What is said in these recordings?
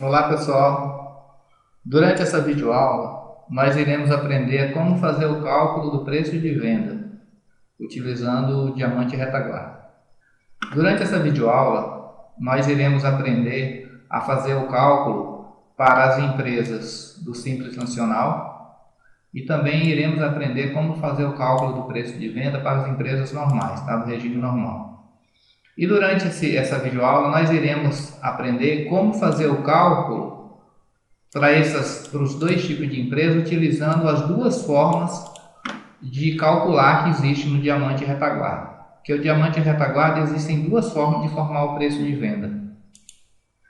Olá pessoal, durante essa videoaula nós iremos aprender como fazer o cálculo do preço de venda utilizando o diamante retaguarda. Durante essa videoaula nós iremos aprender a fazer o cálculo para as empresas do Simples Nacional e também iremos aprender como fazer o cálculo do preço de venda para as empresas normais, tá? Do regime normal. E durante essa videoaula nós iremos aprender como fazer o cálculo para os dois tipos de empresa, utilizando as duas formas de calcular que existe no diamante retaguarda. Porque o diamante retaguarda existem duas formas de formar o preço de venda.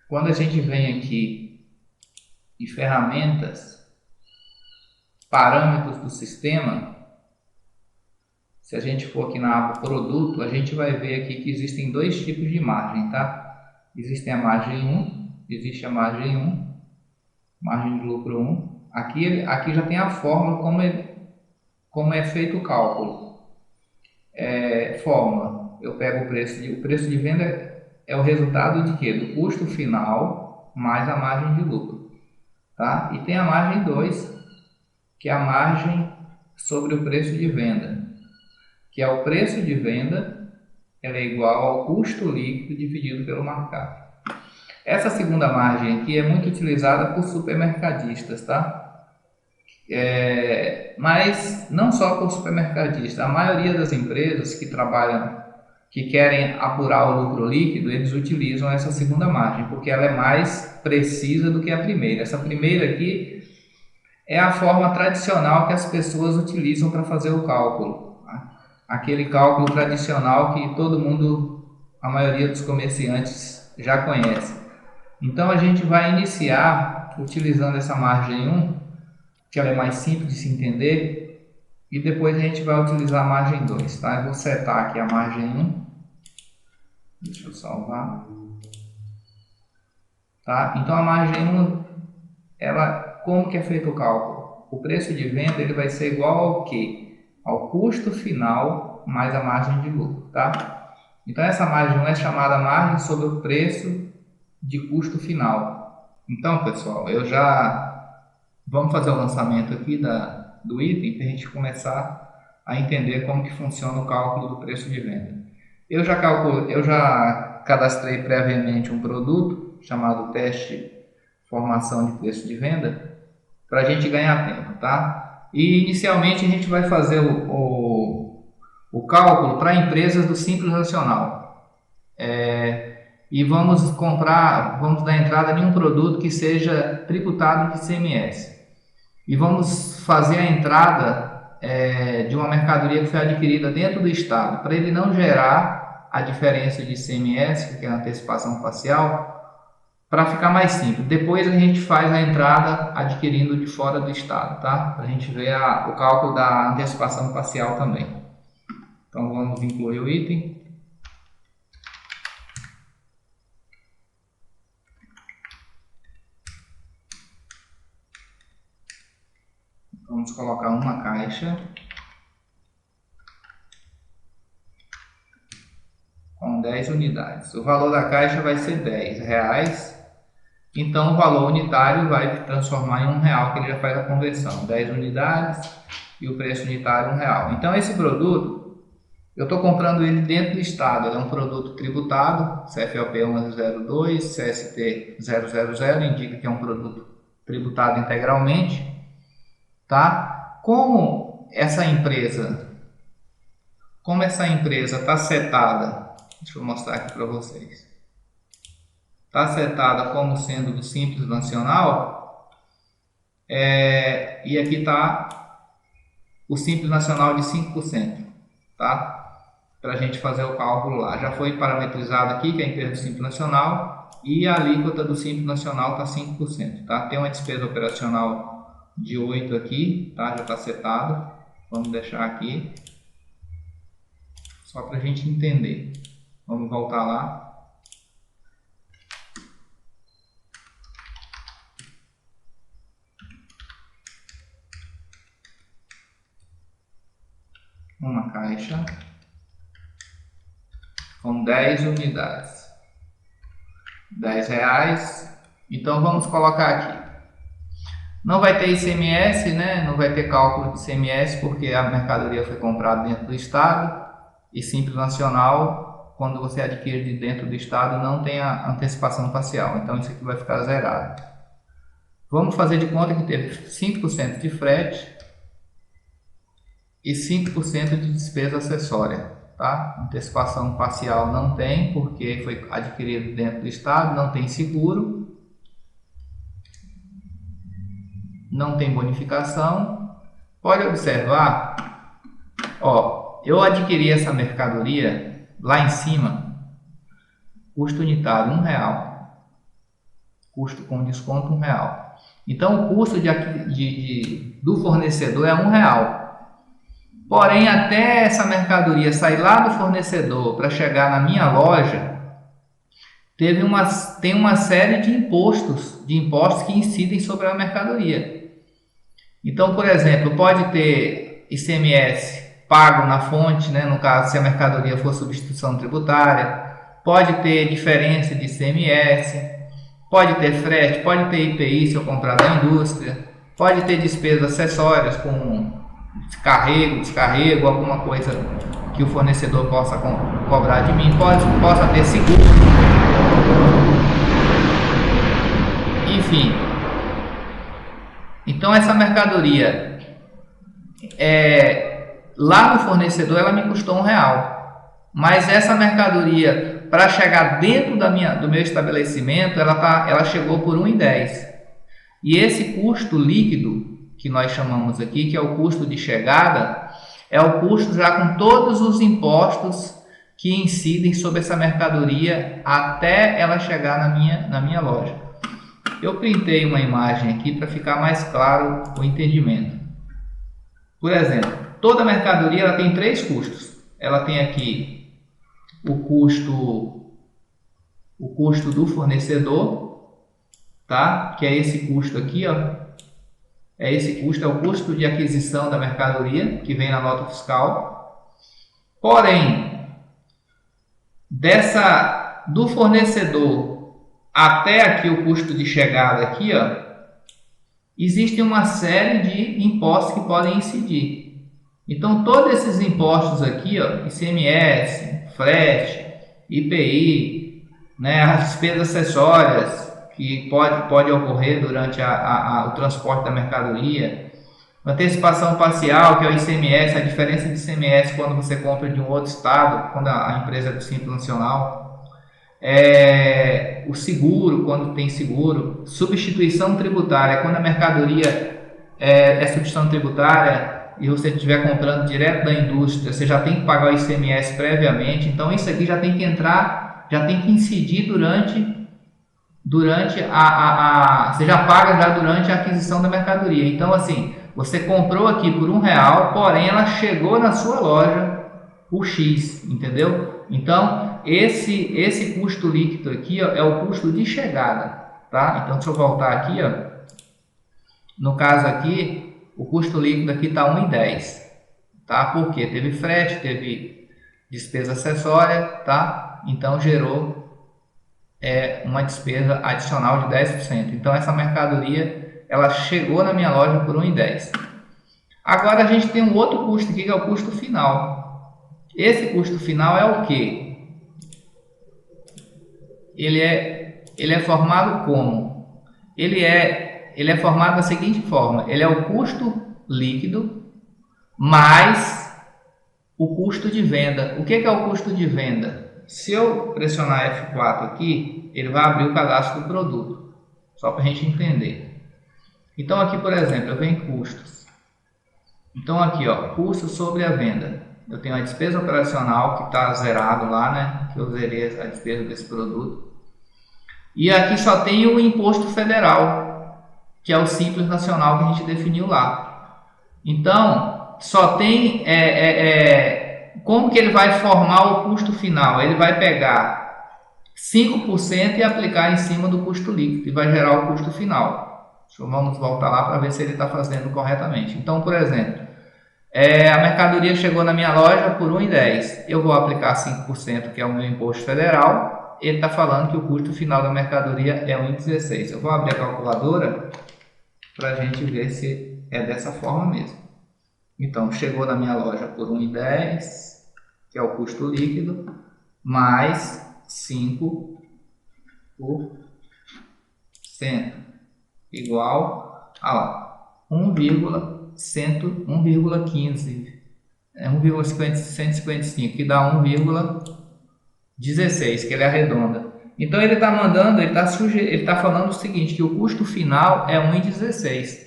Quando a gente vem aqui em ferramentas, parâmetros do sistema, se a gente for aqui na aba produto, a gente vai ver aqui que existem dois tipos de margem, tá? Existe a margem 1, existe a margem 1, margem de lucro 1. Aqui já tem a fórmula como é feito o cálculo. Fórmula, eu pego o preço de venda é o resultado de quê? Do custo final mais a margem de lucro, tá? E tem a margem 2, que é a margem sobre o preço de venda, que é o preço de venda, ela é igual ao custo líquido dividido pelo markup. Essa segunda margem aqui é muito utilizada por supermercadistas, tá? Mas não só por supermercadistas, a maioria das empresas que trabalham, que querem apurar o lucro líquido, eles utilizam essa segunda margem, porque ela é mais precisa do que a primeira. Essa primeira aqui é a forma tradicional que as pessoas utilizam para fazer o cálculo. Aquele cálculo tradicional que todo mundo, a maioria dos comerciantes já conhece. Então a gente vai iniciar utilizando essa margem 1, que ela é mais simples de se entender, e depois a gente vai utilizar a margem 2, tá? Eu vou setar aqui a margem 1, deixa eu salvar, tá? Então a margem 1, como que é feito o cálculo? O preço de venda ele vai ser igual ao quê? Ao custo final mais a margem de lucro, tá? Então essa margem 1 é chamada margem sobre o preço de custo final. Então, pessoal, vamos fazer o lançamento aqui do item para a gente começar a entender como que funciona o cálculo do preço de venda. Eu já cadastrei previamente um produto chamado teste formação de preço de venda para a gente ganhar tempo, tá? E inicialmente a gente vai fazer o cálculo para empresas do Simples Nacional. E vamos dar entrada em um produto que seja tributado de ICMS. E vamos fazer a entrada de uma mercadoria que foi adquirida dentro do estado, para ele não gerar a diferença de ICMS, que é a antecipação facial, para ficar mais simples. Depois a gente faz a entrada adquirindo de fora do estado, tá? Para a gente ver o cálculo da antecipação facial também. Então vamos incluir o item. Vamos colocar uma caixa com 10 unidades. O valor da caixa vai ser R$10. Então o valor unitário vai transformar em R$1, que ele já faz a conversão. 10 unidades e o preço unitário R$1. Então esse produto, eu estou comprando ele dentro do estado. Ele é um produto tributado, CFOP 1102, CST 000, indica que é um produto tributado integralmente. Tá? Como essa empresa está setada, deixa eu mostrar aqui para vocês, está setada como sendo do Simples Nacional, e aqui está o Simples Nacional de 5%, tá? Para a gente fazer o cálculo lá, já foi parametrizado aqui que é a empresa do Simples Nacional e a alíquota do Simples Nacional está 5%, tá? Tem uma despesa operacional de 8 aqui, tá? Já está setado. Vamos deixar aqui só para a gente entender. Vamos voltar lá. Uma caixa com 10 unidades, R$10 Então vamos colocar aqui. Não vai ter ICMS, né? Não vai ter cálculo de ICMS porque a mercadoria foi comprada dentro do estado, e Simples Nacional, quando você adquire de dentro do estado, não tem a antecipação parcial. Então isso aqui vai ficar zerado. Vamos fazer de conta que teve 5% de frete e 5% de despesa acessória, tá? Antecipação parcial não tem, porque foi adquirido dentro do estado, não tem seguro, não tem bonificação. Pode observar, ó, eu adquiri essa mercadoria lá em cima, custo unitário R$1, custo com desconto R$1. Então o custo do fornecedor é R$1. Porém, até essa mercadoria sair lá do fornecedor para chegar na minha loja, tem uma série de impostos que incidem sobre a mercadoria. Então, por exemplo, pode ter ICMS pago na fonte, né, no caso se a mercadoria for substituição tributária, pode ter diferença de ICMS, pode ter frete, pode ter IPI se eu comprar da indústria, pode ter despesas acessórias com descarrego, alguma coisa que o fornecedor possa cobrar de mim, possa ter seguro, enfim. Então essa mercadoria lá no fornecedor ela me custou R$1, mas essa mercadoria para chegar dentro do meu estabelecimento ela chegou por R$1,10. E esse custo líquido que nós chamamos aqui, que é o custo de chegada, é o custo já com todos os impostos que incidem sobre essa mercadoria até ela chegar na minha loja. Eu printei uma imagem aqui para ficar mais claro o entendimento. Por exemplo, toda mercadoria ela tem 3 custos. Ela tem aqui o custo do fornecedor, tá? Que é esse custo aqui, ó. Esse custo é o custo de aquisição da mercadoria que vem na nota fiscal. Porém, do fornecedor até aqui o custo de chegada aqui, ó, existe uma série de impostos que podem incidir. Então, todos esses impostos aqui, ó, ICMS, frete, IPI, né, as despesas acessórias que pode ocorrer durante o transporte da mercadoria, antecipação parcial, que é o ICMS, a diferença de ICMS quando você compra de um outro estado, quando a empresa é do Simples Nacional, o seguro, quando tem seguro, substituição tributária, quando a mercadoria é substituição tributária e você estiver comprando direto da indústria, você já tem que pagar o ICMS previamente, então isso aqui já tem que entrar, já tem que incidir durante você já paga já durante a aquisição da mercadoria. Então assim, você comprou aqui por R$1, porém ela chegou na sua loja por X, entendeu? Então esse custo líquido aqui, ó, é o custo de chegada, tá? Então deixa eu voltar aqui, ó. No caso aqui, o custo líquido aqui está R$1,10, tá? Porque teve frete, teve despesa acessória, tá? Então gerou uma despesa adicional de 10%. Então essa mercadoria ela chegou na minha loja por R$1,10. Agora a gente tem um outro custo aqui que é o custo final. Esse custo final é o que? Ele é formado como? Ele é formado da seguinte forma: ele é o custo líquido mais o custo de venda. O que é o custo de venda? Se eu pressionar F4 aqui, ele vai abrir o cadastro do produto, só para a gente entender. Então aqui, por exemplo, eu venho em custos. Então aqui, ó, custo sobre a venda. Eu tenho a despesa operacional que está zerado lá, né? Que eu zerei a despesa desse produto. E aqui só tem o imposto federal, que é o Simples Nacional que a gente definiu lá. Então, só tem como que ele vai formar o custo final? Ele vai pegar 5% e aplicar em cima do custo líquido e vai gerar o custo final. Vamos voltar lá para ver se ele está fazendo corretamente. Então, por exemplo, a mercadoria chegou na minha loja por R$1,10. Eu vou aplicar 5%, que é o meu imposto federal, ele está falando que o custo final da mercadoria é 1,16. Eu vou abrir a calculadora para a gente ver se é dessa forma mesmo. Então, chegou na minha loja por 1,10, que é o custo líquido, mais 5%, igual a 1,15, 1,155, que dá 1,16, que ele arredonda. Então ele está mandando, ele está falando o seguinte, que o custo final é 1,16.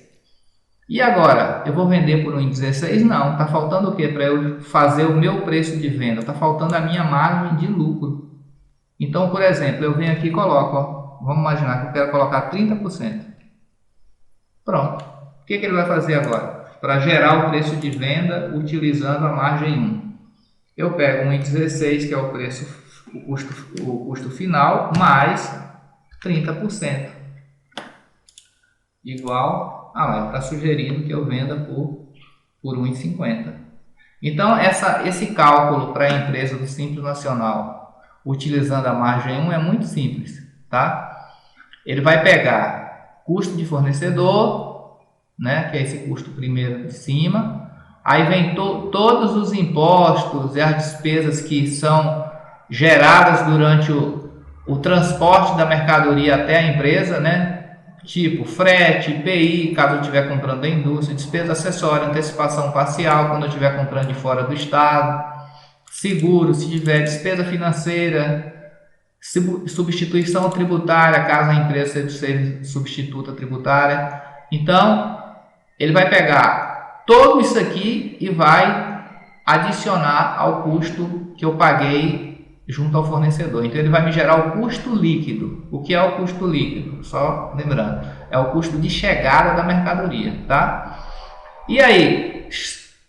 E agora, eu vou vender por 1,16? Não, está faltando o que para eu fazer o meu preço de venda? Está faltando a minha margem de lucro. Então, por exemplo, eu venho aqui e coloco, ó, vamos imaginar que eu quero colocar 30%. Pronto. O que ele vai fazer agora? Para gerar o preço de venda utilizando a margem 1. Eu pego 1,16, que é o preço, o custo final, mais 30%. Igual a lá, ele está sugerindo que eu venda por 1,50. Então, esse cálculo para a empresa do Simples Nacional, utilizando a margem 1, é muito simples, tá? Ele vai pegar custo de fornecedor, né, que é esse custo primeiro de cima, aí vem todos os impostos e as despesas que são geradas durante o transporte da mercadoria até a empresa, né? Tipo frete, IPI, caso eu estiver comprando da indústria, despesa acessória, antecipação parcial, quando eu estiver comprando de fora do estado, seguro, se tiver despesa financeira, substituição tributária, caso a empresa seja substituta tributária. Então, ele vai pegar tudo isso aqui e vai adicionar ao custo que eu paguei junto ao fornecedor. Então ele vai me gerar o custo líquido. O que é o custo líquido? Só lembrando, é o custo de chegada da mercadoria, tá? E aí,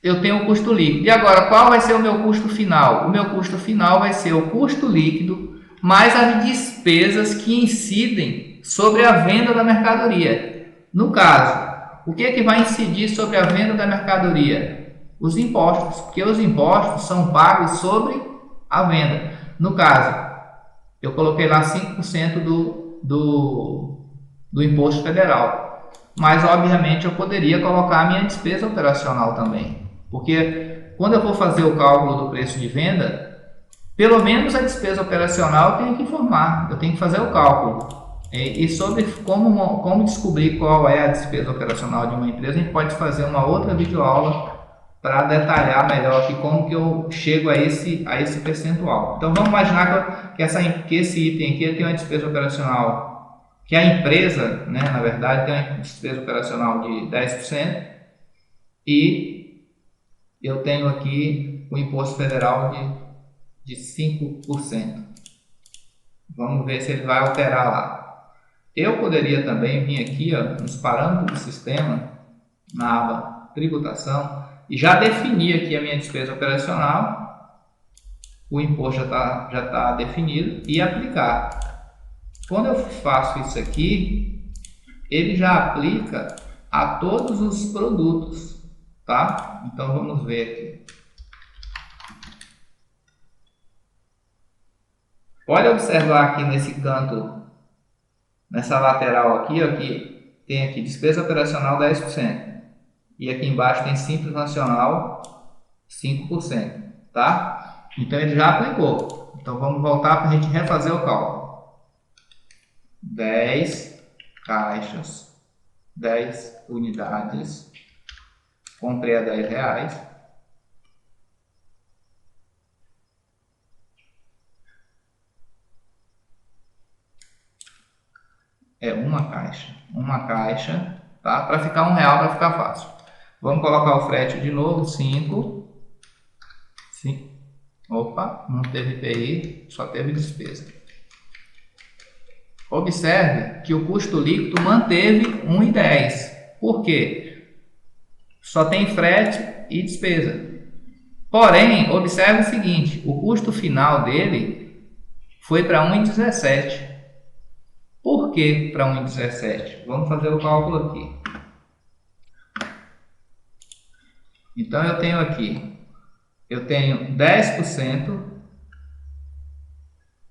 eu tenho o custo líquido. E agora, qual vai ser o meu custo final? O meu custo final vai ser o custo líquido mais as despesas que incidem sobre a venda da mercadoria. No caso, o que é que vai incidir sobre a venda da mercadoria? Os impostos, porque os impostos são pagos sobre a venda. No caso, eu coloquei lá 5% do imposto federal, mas obviamente eu poderia colocar a minha despesa operacional também, porque quando eu vou fazer o cálculo do preço de venda, pelo menos a despesa operacional eu tenho que informar, eu tenho que fazer o cálculo. E sobre como descobrir qual é a despesa operacional de uma empresa, a gente pode fazer uma outra videoaula para detalhar melhor aqui como que eu chego a esse percentual. Então vamos imaginar que esse item aqui tem uma despesa operacional, que a empresa, né, na verdade, tem uma despesa operacional de 10% e eu tenho aqui o imposto federal de 5%. Vamos ver se ele vai alterar lá. Eu poderia também vir aqui, ó, nos parâmetros do sistema, na aba tributação, e já definir aqui a minha despesa operacional, o imposto já tá definido, e aplicar. Quando eu faço isso aqui, ele já aplica a todos os produtos, tá? Então vamos ver aqui. Pode observar aqui nesse canto, nessa lateral aqui, ó, que tem aqui despesa operacional 10%. E aqui embaixo tem Simples Nacional 5%, tá? Então ele já aplicou. Então vamos voltar para a gente refazer o cálculo. 10 caixas, 10 unidades, comprei a R$10. É uma caixa, tá? Para ficar R$1, para ficar fácil. Vamos colocar o frete de novo, 5. Opa, não teve IPI, só teve despesa. Observe que o custo líquido manteve 1,10. Por quê? Só tem frete e despesa. Porém, observe o seguinte, o custo final dele foi para 1,17. Por que para 1,17? Vamos fazer o cálculo aqui. Então eu tenho 10%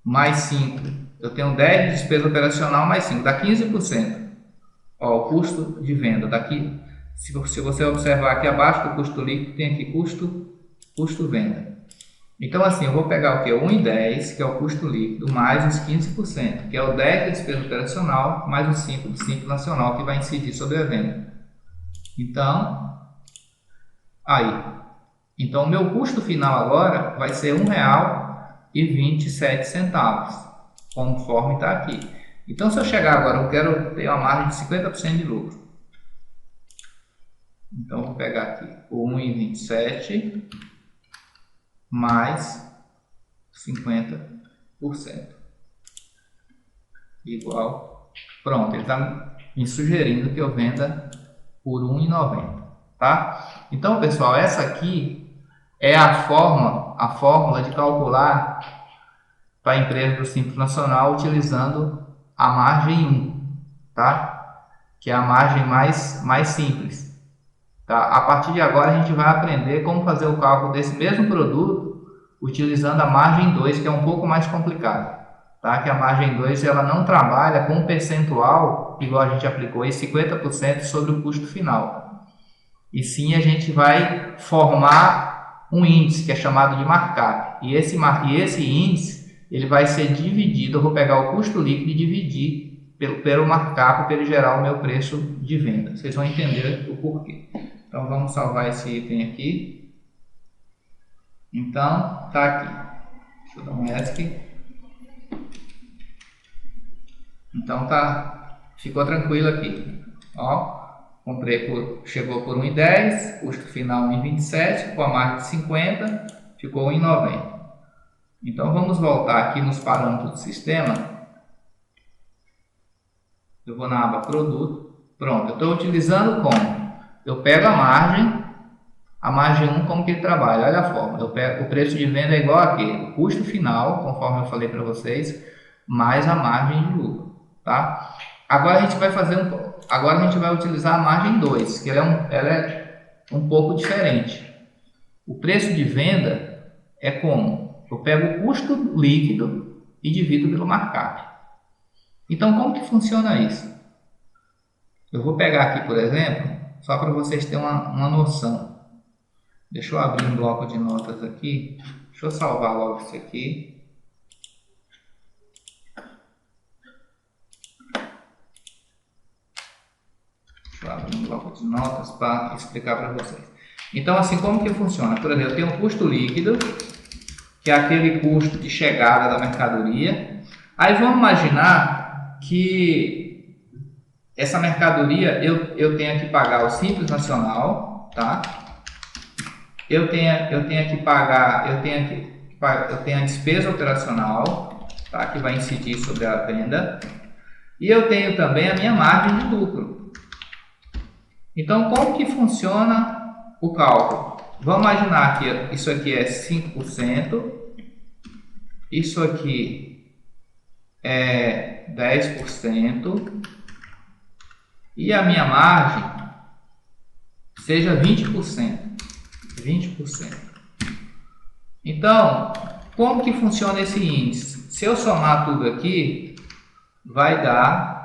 mais 5. Eu tenho 10 de despesa operacional mais 5, dá 15%. Ó, o custo de venda daqui, se você observar aqui abaixo do custo líquido, tem aqui custo venda. Então assim, eu vou pegar o que? 1,10, que é o custo líquido, mais os 15%, que é o 10 da despesa operacional, mais os 5 do Simples Nacional, que vai incidir sobre a venda. Então, aí. Então, o meu custo final agora vai ser R$ 1,27, conforme está aqui. Então, se eu chegar agora, eu quero ter uma margem de 50% de lucro. Então, vou pegar aqui o 1,27 mais 50%. Igual. Pronto, ele está me sugerindo que eu venda por R$ 1,90. Tá? Então, pessoal, essa aqui é a fórmula de calcular para a empresa do Simples Nacional utilizando a margem 1, tá? Que é a margem mais simples. Tá? A partir de agora a gente vai aprender como fazer o cálculo desse mesmo produto utilizando a margem 2, que é um pouco mais complicado. Tá? Que a margem 2 ela não trabalha com um percentual, igual a gente aplicou aí, 50% sobre o custo final. E sim a gente vai formar um índice que é chamado de markup. E esse índice ele vai ser dividido. Eu vou pegar o custo líquido e dividir pelo markup para ele gerar o meu preço de venda. Vocês vão entender o porquê. Então vamos salvar esse item aqui. Então tá aqui. Deixa eu dar um ESC. Então tá, ficou tranquilo aqui. Ó. Chegou por 1,10, custo final 1,27, com a margem de 50, ficou 1,90. Então vamos voltar aqui nos parâmetros do sistema. Eu vou na aba produto. Pronto, eu estou utilizando como? Eu pego a margem 1 como que ele trabalha, olha a forma. Eu pego o preço de venda é igual a quê? O custo final, conforme eu falei para vocês, mais a margem de lucro, tá? Agora a gente vai utilizar a margem 2, que ela é um pouco diferente. O preço de venda é como? Eu pego o custo líquido e divido pelo markup. Então, como que funciona isso? Eu vou pegar aqui, por exemplo, só para vocês terem uma noção. Deixa eu abrir um bloco de notas aqui. Deixa eu salvar logo isso aqui. Deixa eu abrir um bloco de notas para explicar para vocês. Então, assim, como que funciona? Por exemplo, eu tenho um custo líquido, que é aquele custo de chegada da mercadoria. Aí vamos imaginar que essa mercadoria eu tenha que pagar o Simples Nacional, tá? Eu tenho a despesa operacional, tá? Que vai incidir sobre a venda. E eu tenho também a minha margem de lucro. Então, como que funciona o cálculo? Vamos imaginar que isso aqui é 5%, isso aqui é 10% e a minha margem seja 20%. Então, como que funciona esse índice? Se eu somar tudo aqui, vai dar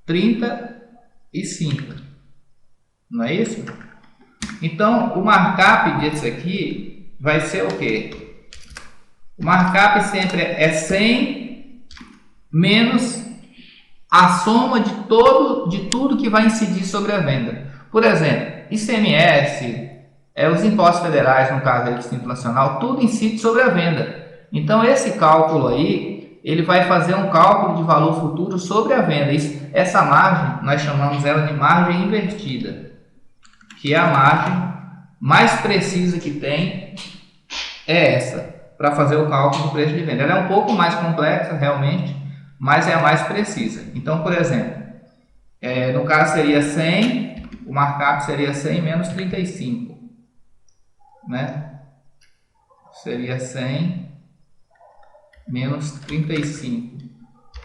35, não é isso? Então, o markup disso aqui vai ser o quê? O markup sempre é 100 menos a soma de tudo que vai incidir sobre a venda. Por exemplo, ICMS, os impostos federais, no caso aí do Simples Nacional, tudo incide sobre a venda. Então, esse cálculo aí, ele vai fazer um cálculo de valor futuro sobre a venda. Essa margem, nós chamamos ela de margem invertida, que é a margem mais precisa que tem, é essa, para fazer o cálculo do preço de venda. Ela é um pouco mais complexa, realmente, mas é a mais precisa. Então, por exemplo, no caso seria 100, o markup seria 100 menos 35, né? Seria 100 menos 35,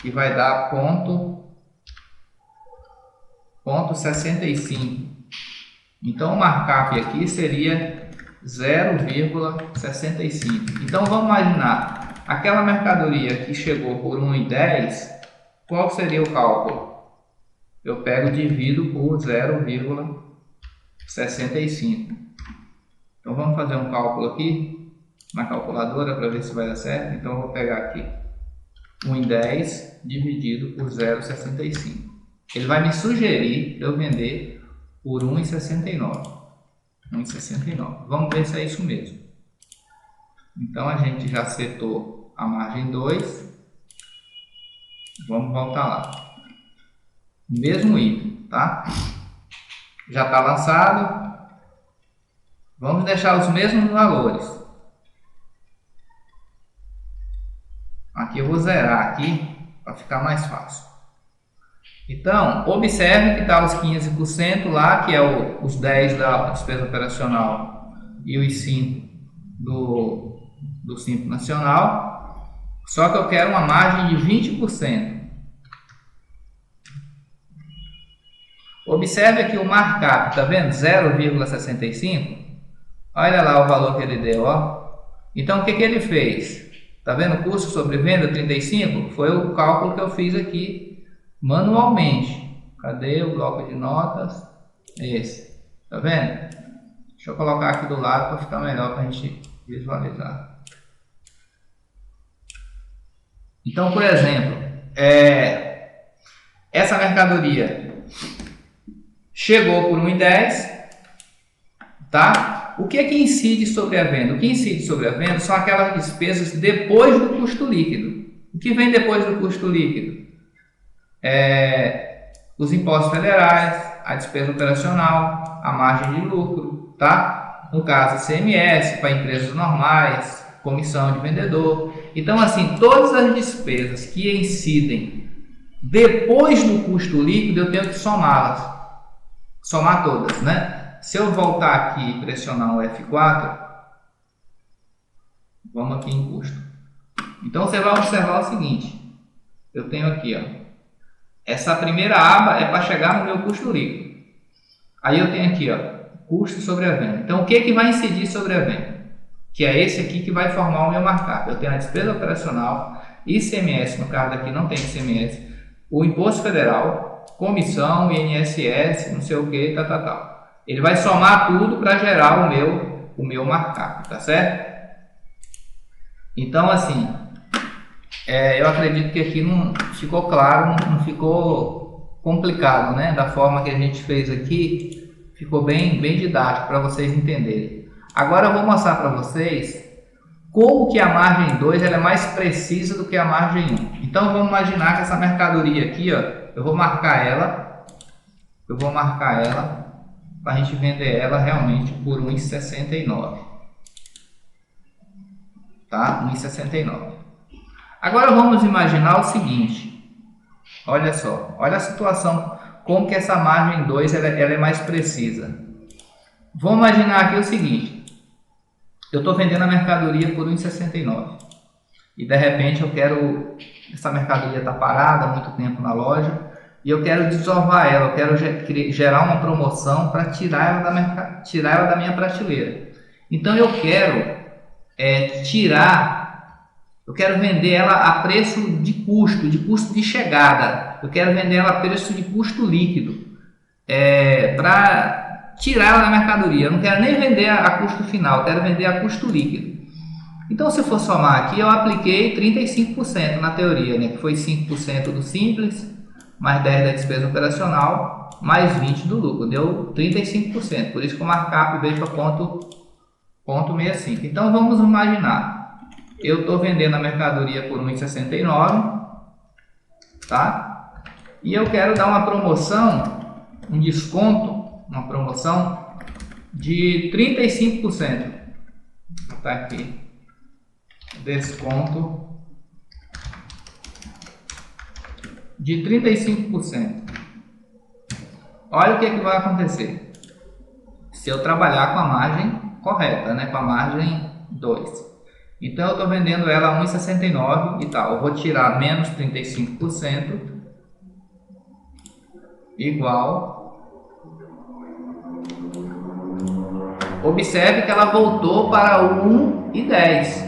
que vai dar ponto 65. Então, o markup aqui seria 0,65. Então vamos imaginar, aquela mercadoria que chegou por 1,10, qual seria o cálculo? Eu pego e divido por 0,65. Então vamos fazer um cálculo aqui na calculadora para ver se vai dar certo. Então eu vou pegar aqui 1,10 dividido por 0,65. Ele vai me sugerir eu vender por 1,69. 1,69. Vamos ver se é isso mesmo. Então a gente já setou a margem 2. Vamos voltar lá. Mesmo item, tá? Já está lançado. Vamos deixar os mesmos valores. Aqui eu vou zerar aqui para ficar mais fácil. Então, observe que está os 15% lá, que é os 10 da despesa operacional e os 5 do Simples Nacional. Só que eu quero uma margem de 20%. Observe aqui o markup, tá vendo? 0,65. Olha lá o valor que ele deu, ó. Então, o que ele fez? Tá vendo? Custo sobre venda 35? Foi o cálculo que eu fiz aqui manualmente. Cadê o bloco de notas? Esse. Tá vendo? Deixa eu colocar aqui do lado para ficar melhor para a gente visualizar. Então, por exemplo, essa mercadoria chegou por 1,10, tá? O que é que incide sobre a venda? O que incide sobre a venda são aquelas despesas depois do custo líquido. O que vem depois do custo líquido? Os impostos federais, a despesa operacional, a margem de lucro, tá? No caso, ICMS para empresas normais, comissão de vendedor. Então, assim, todas as despesas que incidem depois do custo líquido, eu tenho que somá-las. Somar todas, né? Se eu voltar aqui e pressionar o F4, vamos aqui em custo. Então você vai observar o seguinte, eu tenho aqui, ó, essa primeira aba é para chegar no meu custo líquido. Aí eu tenho aqui, ó, custo sobre a venda. Então o que vai incidir sobre a venda? Que é esse aqui que vai formar o meu markup. Eu tenho a despesa operacional, ICMS, no caso daqui não tem ICMS, o imposto federal, comissão, INSS, não sei o que, tal. Ele vai somar tudo para gerar o meu markup, tá certo? Então, assim, eu acredito que aqui não ficou claro, não ficou complicado, né? Da forma que a gente fez aqui, ficou bem didático para vocês entenderem. Agora eu vou mostrar para vocês como que a margem 2 ela é mais precisa do que a margem 1. Então, vamos imaginar que essa mercadoria aqui, ó, eu vou marcar ela para a gente vender ela realmente por 1,69, tá? 1,69. Agora vamos imaginar o seguinte, olha só, olha a situação, como que essa margem 2 ela é mais precisa. Vamos imaginar aqui o seguinte, eu estou vendendo a mercadoria por 1,69 e de repente essa mercadoria está parada há muito tempo na loja, e eu quero desovar ela, eu quero gerar uma promoção para tirar ela da minha prateleira. Então eu quero eu quero vender ela a preço de custo de chegada. Eu quero vender ela a preço de custo líquido, para tirar ela da mercadoria. Eu não quero nem vender a custo final, eu quero vender a custo líquido. Então, se for somar aqui, eu apliquei 35% na teoria, né? Que foi 5% do simples, mais 10% da despesa operacional, mais 20% do lucro, deu 35%. Por isso que o markup veio para ponto 65. Então vamos imaginar, eu estou vendendo a mercadoria por 1,69, tá? E eu quero dar uma promoção, um desconto, uma promoção de 35%. Vou botar aqui, desconto de 35%. Olha o que vai acontecer se eu trabalhar com a margem correta, né? Com a margem 2. Então eu estou vendendo ela a 1,69 e tal. Eu vou tirar menos 35% igual observe que ela voltou para o 1,10.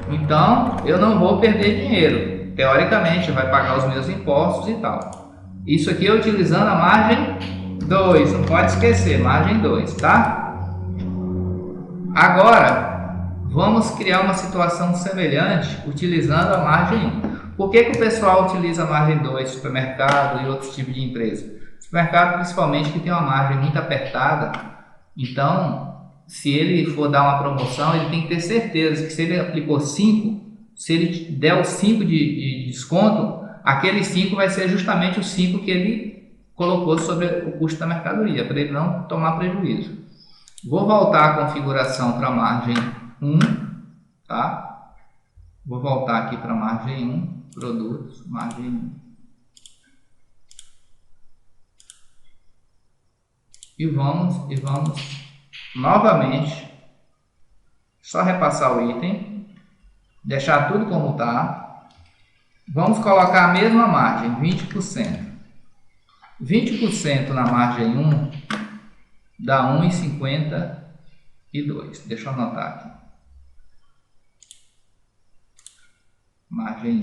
Então, eu não vou perder dinheiro. Teoricamente, vai pagar os meus impostos e tal. Isso aqui é utilizando a margem 2. Não pode esquecer, margem 2, tá? Agora, vamos criar uma situação semelhante utilizando a margem 1. Por que o pessoal utiliza a margem 2, supermercado e outros tipos de empresa? Supermercado, principalmente, que tem uma margem muito apertada. Então, se ele for dar uma promoção, ele tem que ter certeza que se ele aplicou 5, se ele der os 5 de desconto, aquele 5 vai ser justamente os 5 que ele colocou sobre o custo da mercadoria, para ele não tomar prejuízo. Vou voltar a configuração para a margem 1, tá? Vou voltar aqui para a margem 1, produtos, margem 1. E vamos novamente só repassar o item, deixar tudo como está. Vamos colocar a mesma margem, 20%. 20% na margem 1 dá 1,52. Deixa eu anotar aqui. Margem 1.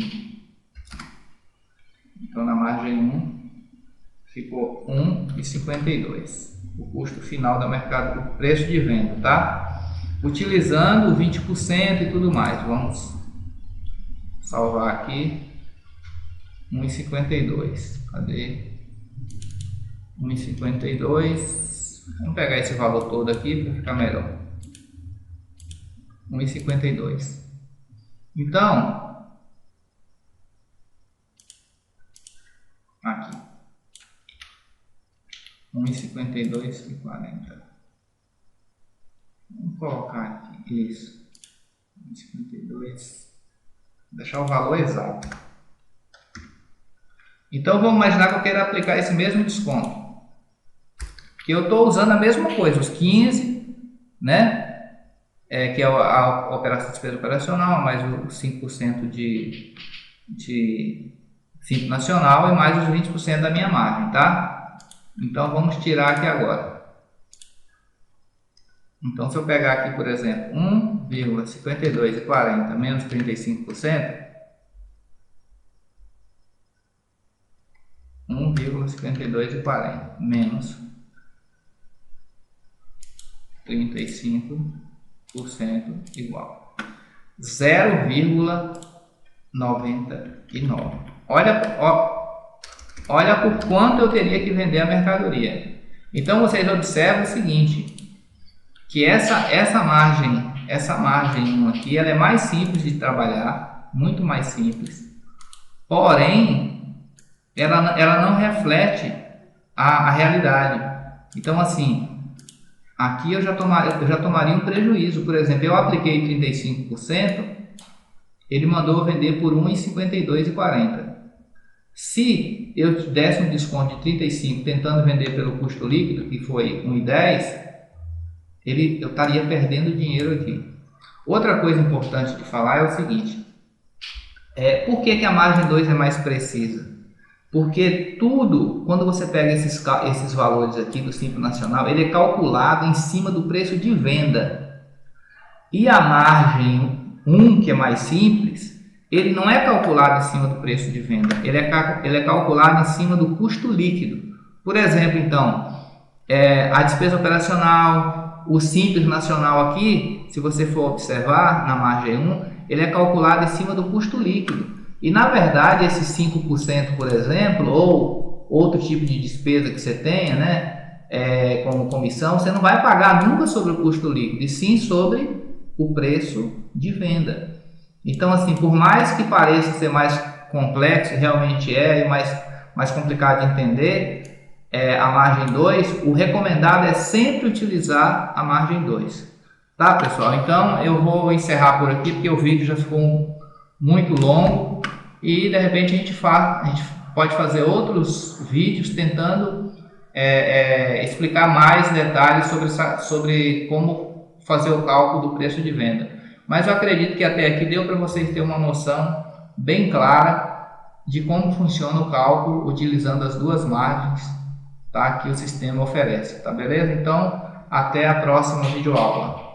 Então na margem 1 ficou 1,52. O custo final do mercado, o preço de venda, tá? Utilizando 20% e tudo mais. Vamos salvar aqui. 1,52. Cadê? 1,52. Vamos pegar esse valor todo aqui para ficar melhor. 1,52. Então, aqui. 1,52,40. Vamos colocar aqui isso. 1,52. Deixar o valor exato. Então vamos imaginar que eu quero aplicar esse mesmo desconto. Porque eu estou usando a mesma coisa, os 15, né? Que é a operação de despesa operacional, mais os 5% de Simples Nacional e mais os 20% da minha margem, tá? Então vamos tirar aqui agora. Então se eu pegar aqui, por exemplo, 1,5240 menos 35%, 1,5240 menos 35% igual 0,99. Olha por quanto eu teria que vender a mercadoria. Então vocês observam o seguinte, que essa margem 1 aqui, ela é mais simples de trabalhar, muito mais simples. Porém, ela não reflete a realidade. Então assim, aqui eu já tomaria um prejuízo. Por exemplo, eu apliquei 35%, ele mandou vender por 1,5240. Se eu desse um desconto de 35 tentando vender pelo custo líquido, que foi 1,10, eu estaria perdendo dinheiro aqui. Outra coisa importante de falar é o seguinte, por que a margem 2 é mais precisa? Porque tudo, quando você pega esses valores aqui do Simples Nacional, ele é calculado em cima do preço de venda. E a margem 1, que é mais simples, ele não é calculado em cima do preço de venda, ele é calculado em cima do custo líquido. Por exemplo, então, a despesa operacional, o Simples Nacional aqui, se você for observar na margem 1, ele é calculado em cima do custo líquido. E na verdade, esses 5%, por exemplo, ou outro tipo de despesa que você tenha, né, como comissão, você não vai pagar nunca sobre o custo líquido, e sim sobre o preço de venda. Então, assim, por mais que pareça ser mais complexo, realmente e mais complicado de entender, a margem 2, o recomendado é sempre utilizar a margem 2. Tá, pessoal? Então, eu vou encerrar por aqui, porque o vídeo já ficou muito longo e, de repente, a gente pode fazer outros vídeos tentando explicar mais detalhes sobre como fazer o cálculo do preço de venda. Mas eu acredito que até aqui deu para vocês terem uma noção bem clara de como funciona o cálculo utilizando as duas margens, tá, que o sistema oferece, tá beleza? Então, Até a próxima videoaula.